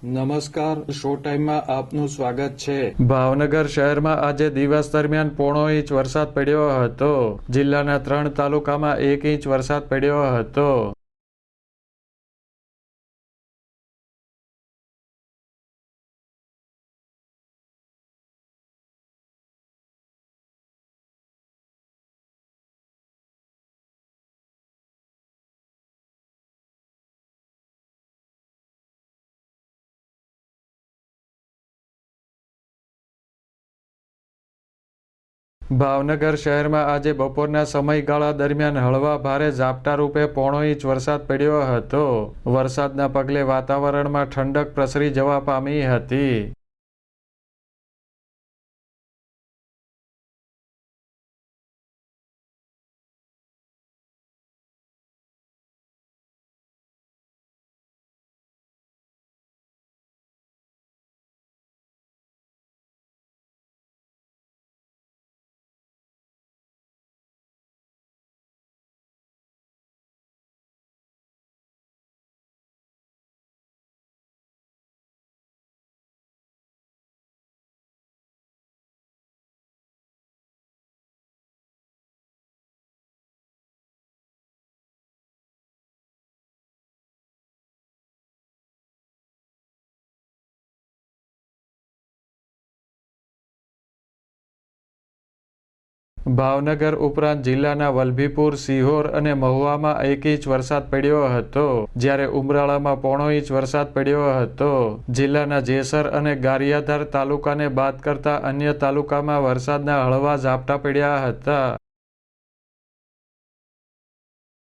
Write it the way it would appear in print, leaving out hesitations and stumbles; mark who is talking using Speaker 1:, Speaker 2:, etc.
Speaker 1: નમસ્કાર, શો ટાઈમમાં આપનું સ્વાગત છે।
Speaker 2: ભાવનગર શહેરમાં આજે દિવસ દરમિયાન પોણો ઇંચ વરસાદ પડ્યો હતો। જિલ્લાના 3 તાલુકામાં 1 ઇંચ વરસાદ પડ્યો હતો। ભાવનગર શહેરમાં આજે બપોરના સમયગાળા દરમિયાન હળવા ભારે ઝાપટા રૂપે પોણો ઇંચ વરસાદ પડ્યો હતો। વરસાદના પગલે વાતાવરણમાં ઠંડક પ્રસરી જવા પામી હતી। ભાવનગર ઉપરાંત જિલ્લાના વલભીપુર, સિહોર અને મહુવામાં 1 ઇંચ વરસાદ પડ્યો હતો, જ્યારે ઉમરાળામાં પોણો ઇંચ વરસાદ પડ્યો હતો। જિલ્લાના જેસર અને ગારિયાધાર તાલુકાને બાદ કરતા અન્ય તાલુકામાં વરસાદના હળવા ઝાપટા પડ્યા હતા।